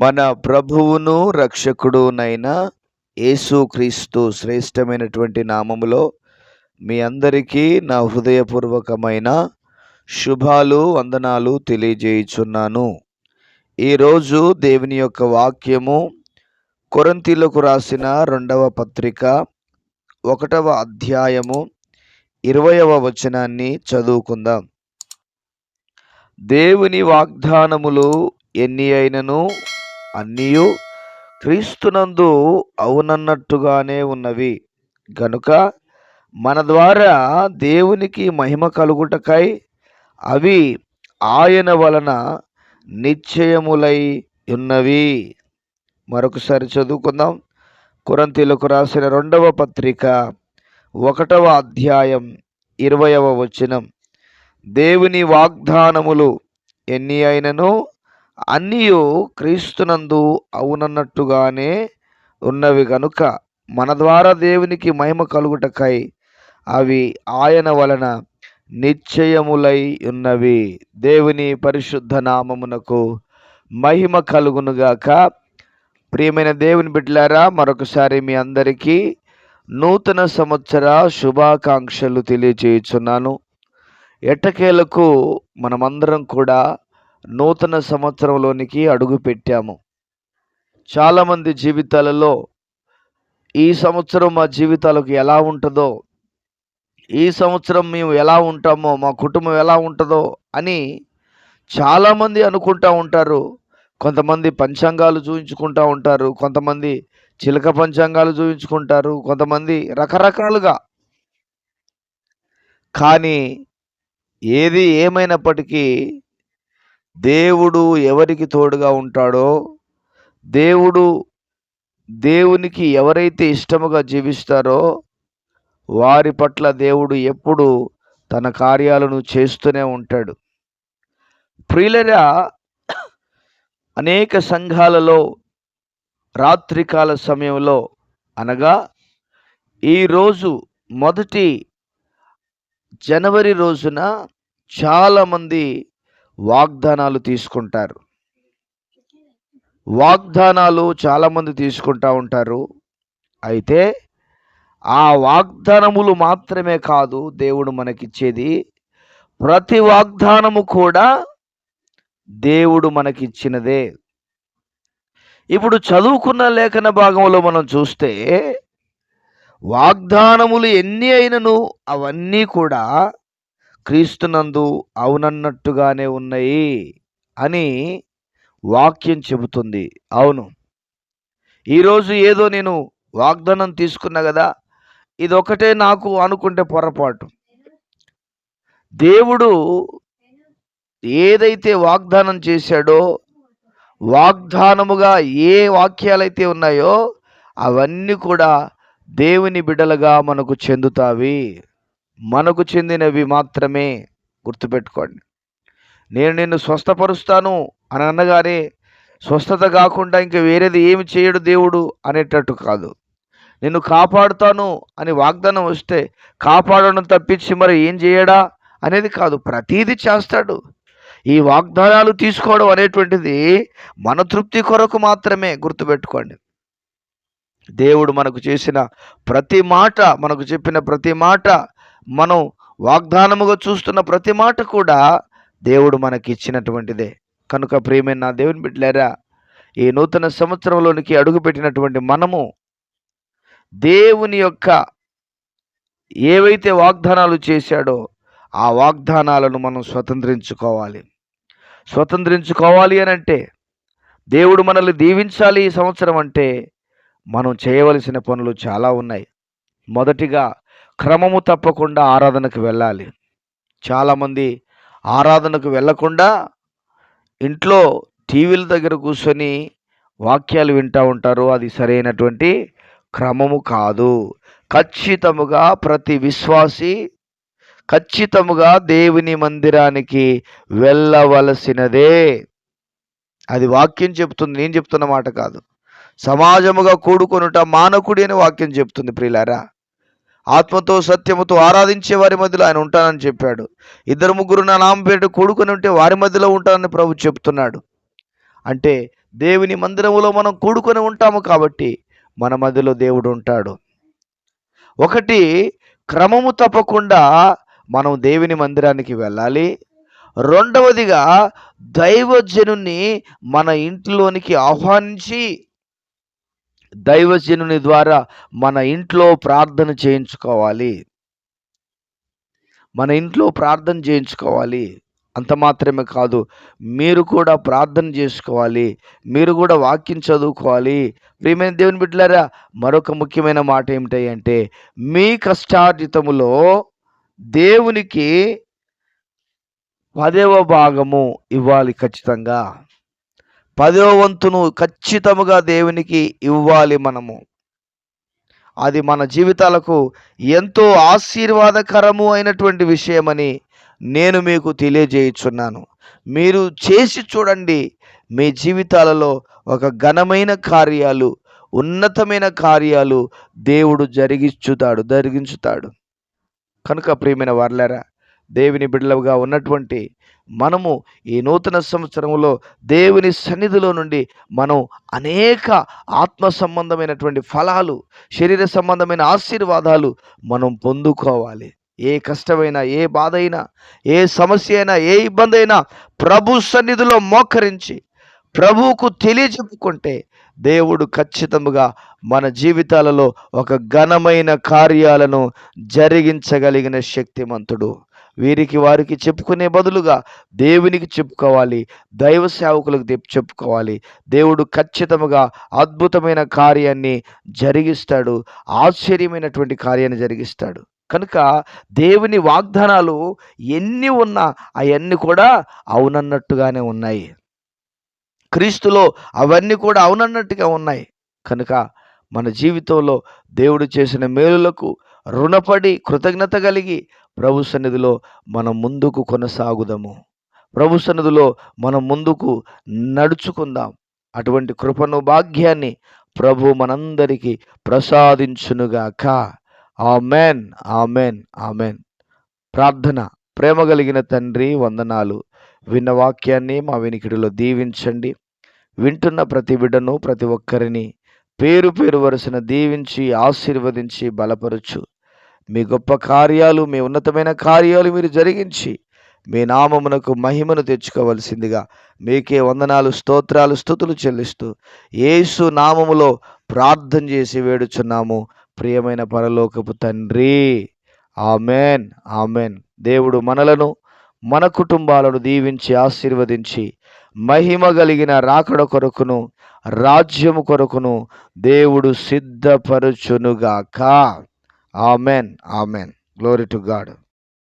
మన ప్రభువును రక్షకుడునైన యేసుక్రీస్తు శ్రేష్టమైనటువంటి నామములో మీ అందరికీ నా హృదయపూర్వకమైన శుభాలు వందనాలు తెలియజేయుచున్నాను. ఈరోజు దేవుని యొక్క వాక్యము కొరింథీయులకు రాసిన 2వ పత్రిక 1వ అధ్యాయము 20వ వచనాన్ని చదువుకుందాం. దేవుని వాగ్దానములు ఎన్ని అయినను అన్నీయు క్రీస్తునందు అవునన్నట్టుగానే ఉన్నవి గనుక మన ద్వారా దేవునికి మహిమ కలుగుటకై అవి ఆయన వలన నిశ్చయములై ఉన్నవి. మరొకసారి చదువుకుందాం. కొరింథీయులకు రాసిన 2వ పత్రిక 1వ అధ్యాయం 20వ వచనం. దేవుని వాగ్దానములు ఎన్ని అయినను అన్నీయు క్రీస్తునందు అవునన్నట్టుగానే ఉన్నవి గనుక మన ద్వారా దేవునికి మహిమ కలుగుటకై అవి ఆయన వలన నిశ్చయములై ఉన్నవి. దేవుని పరిశుద్ధ నామమునకు మహిమ కలుగునుగాక. ప్రియమైన దేవుని బిడ్డలారా, మరొకసారి మీ అందరికీ నూతన సంవత్సర శుభాకాంక్షలు తెలియజేయుచున్నాను. ఎట్టకేలకు మనమందరం కూడా నూతన సంవత్సరంలోనికి అడుగు పెట్టాము. చాలామంది జీవితాలలో ఈ సంవత్సరం మా జీవితాలకు ఎలా ఉంటుందో, ఈ సంవత్సరం మేము ఎలా ఉంటామో, మా కుటుంబం ఎలా ఉంటుందో అని చాలామంది అనుకుంటూ ఉంటారు. కొంతమంది పంచాంగాలు చూపించుకుంటూ ఉంటారు, కొంతమంది చిలక పంచాంగాలు చూపించుకుంటారు, కొంతమంది రకరకాలుగా. కానీ ఏది ఏమైనప్పటికీ దేవుడు ఎవరికి తోడుగా ఉంటాడో, దేవునికి ఎవరైతే ఇష్టముగా జీవిస్తారో వారి పట్ల దేవుడు ఎప్పుడు తన కార్యాలను చేస్తూనే ఉంటాడు. ప్రియులరా, అనేక సంఘాలలో రాత్రికాల సమయంలో అనగా ఈరోజు మొదటి జనవరి రోజున చాలామంది వాగ్దానాలు తీసుకుంటారు. వాగ్దానాలు చాలామంది తీసుకుంటూ ఉంటారు. అయితే ఆ వాగ్దానములు మాత్రమే కాదు దేవుడు మనకిచ్చేది, ప్రతి వాగ్దానము కూడా దేవుడు మనకిచ్చినదే. ఇప్పుడు చదువుకున్న లేఖన భాగంలో మనం చూస్తే వాగ్దానములు ఎన్ని అయినను అవన్నీ కూడా క్రీస్తునందు అవునన్నట్టుగానే ఉన్నాయి అని వాక్యం చెబుతుంది. అవును, ఈరోజు ఏదో నేను వాగ్దానం తీసుకున్నా కదా, ఇదొకటే నాకు అనుకుంటే పొరపాటు. దేవుడు ఏదైతే వాగ్దానం చేశాడో, వాగ్దానముగా ఏ వాక్యాలైతే ఉన్నాయో అవన్నీ కూడా దేవుని బిడ్డలుగా మనకు చెందుతావి, మనకు చెందినవి మాత్రమే. గుర్తుపెట్టుకోండి. నేను నిన్ను స్వస్థపరుస్తాను అని అనగానే స్వస్థత కాకుండా ఇంకా వేరేది ఏమి చేయడు దేవుడు అనేటట్టు కాదు. నిన్ను కాపాడుతాను అని వాగ్దానం వస్తే కాపాడడం తప్పించి మరి ఏం చేయడా అనేది కాదు, ప్రతీది చేస్తాడు. ఈ వాగ్దానాలు తీసుకోవడం అనేటువంటిది మన తృప్తి కొరకు మాత్రమే. గుర్తుపెట్టుకోండి. దేవుడు మనకు చేసిన ప్రతి మాట, మనకు చెప్పిన ప్రతి మాట, మనం వాగ్దానముగా చూస్తున్న ప్రతి మాట కూడా దేవుడు మనకి ఇచ్చినటువంటిదే. కనుక ప్రియమైన నా దేవుని బిడ్డలారా, ఈ నూతన సంవత్సరంలోనికి అడుగుపెట్టినటువంటి మనము దేవుని యొక్క ఏవైతే వాగ్దానాలు చేశాడో ఆ వాగ్దానాలను మనం స్వతంత్రించుకోవాలి అని అంటే, దేవుడు మనల్ని దీవించాలి ఈ సంవత్సరం అంటే మనం చేయవలసిన పనులు చాలా ఉన్నాయి. మొదటిగా క్రమము తప్పకుండా ఆరాధనకు వెళ్ళాలి. చాలామంది ఆరాధనకు వెళ్ళకుండా ఇంట్లో టీవీల దగ్గర కూర్చొని వాక్యాలు వింటూ ఉంటారు. అది సరైనటువంటి క్రమము కాదు. ఖచ్చితముగా ప్రతి విశ్వాసి ఖచ్చితముగా దేవుని మందిరానికి వెళ్ళవలసినదే. అది వాక్యం చెప్తుంది, నేను చెప్తున్న మాట కాదు. సమాజముగా కూడుకొనుట మానకుడి అని వాక్యం చెప్తుంది. ప్రియులారా, ఆత్మతో సత్యముతో ఆరాధించే వారి మధ్యలో ఆయన ఉంటానని చెప్పాడు. 2-3 నా నామం పేరిట కూడుకొని ఉంటే వారి మధ్యలో ఉంటానని ప్రభు చెప్తున్నాడు. అంటే దేవుని మందిరములో మనం కూడుకొని ఉంటాము కాబట్టి మన మధ్యలో దేవుడు ఉంటాడు. ఒకటి, క్రమము తప్పకుండా మనం దేవుని మందిరానికి వెళ్ళాలి. రెండవదిగా, దైవజనుని మన ఇంట్లోనికి ఆహ్వానించి దైవజనుని ద్వారా మన ఇంట్లో ప్రార్థన చేయించుకోవాలి. మన ఇంట్లో ప్రార్థన చేయించుకోవాలి. అంత మాత్రమే కాదు, మీరు కూడా ప్రార్థన చేసుకోవాలి. మీరు కూడా వాక్యం చదువుకోవాలి. ప్రియమైన దేవుని బిడ్డలారా, మరొక ముఖ్యమైన మాట ఏమిటి అంటే, మీ కష్టార్జితములో దేవునికి 10వ భాగము ఇవ్వాలి. ఖచ్చితంగా 10వ వంతును ఖచ్చితముగా దేవునికి ఇవ్వాలి మనము. అది మన జీవితాలకు ఎంతో ఆశీర్వాదకరము అయినటువంటి విషయమని నేను మీకు తెలియజేయుచున్నాను. మీరు చేసి చూడండి. మీ జీవితాలలో ఒక ఘనమైన కార్యాలు, ఉన్నతమైన కార్యాలు దేవుడు జరిగించుతాడు. కనుక ప్రియమైన వారలారా, దేవుని బిడ్డలుగా ఉన్నటువంటి మనము ఈ నూతన సంవత్సరంలో దేవుని సన్నిధిలో నుండి మనం అనేక ఆత్మ సంబంధమైనటువంటి ఫలాలు, శరీర సంబంధమైన ఆశీర్వాదాలు మనం పొందుకోవాలి. ఏ కష్టమైనా, ఏ బాధ అయినా, ఏ సమస్య అయినా, ఏ ఇబ్బంది అయినా ప్రభు సన్నిధిలో మోకరించి ప్రభువుకు తెలియజెప్పుకుంటే దేవుడు ఖచ్చితంగా మన జీవితాలలో ఒక ఘనమైన కార్యాలను జరిగించగలిగిన శక్తిమంతుడు. వీరికి వారికి చెప్పుకునే బదులుగా దేవునికి చెప్పుకోవాలి, దైవ సేవకులకు చెప్పుకోవాలి. దేవుడు ఖచ్చితంగా అద్భుతమైన కార్యాన్ని జరిగిస్తాడు, ఆశ్చర్యమైనటువంటి కార్యాన్ని జరిగిస్తాడు. కనుక దేవుని వాగ్దానాలు ఎన్ని ఉన్నా అవన్నీ కూడా అవునన్నట్టుగానే ఉన్నాయి. క్రీస్తులో అవన్నీ కూడా అవునన్నట్టుగా ఉన్నాయి. కనుక మన జీవితంలో దేవుడు చేసిన మేలులకు రుణపడి కృతజ్ఞత కలిగి ప్రభు సన్నిధిలో మనం ముందుకు కొనసాగుదాము. ప్రభు సన్నిధిలో మనం ముందుకు నడుచుకుందాం. అటువంటి కృపను, భాగ్యాన్ని ప్రభు మనందరికీ ప్రసాదించునుగాక. Amen, amen, amen. ప్రార్థన. ప్రేమ కలిగిన తండ్రి, వందనాలు. విన్న వాక్యాన్ని మా వినికిడిలో దీవించండి. వింటున్న ప్రతి బిడ్డను, ప్రతి ఒక్కరిని పేరు పేరు వరుసన దీవించి ఆశీర్వదించి బలపరచు. మీ గొప్ప కార్యాలు, మీ ఉన్నతమైన కార్యాలు మీరు జరిగించి మీ నామమునకు మహిమను తెచ్చుకోవలసిందిగా మీకే వందనాలు, స్తోత్రాలు, స్తుతులు చెల్లిస్తూ యేసు నామములో ప్రార్థన చేసి వేడుచున్నాము ప్రియమైన పరలోకపు తండ్రి. Amen, amen. దేవుడు మనలను, మన కుటుంబాలను దీవించి ఆశీర్వదించి మహిమ కలిగిన రాకడ కొరకును, రాజ్యము కొరకును దేవుడు సిద్ధపరచునుగాక. Amen, amen. Glory to God.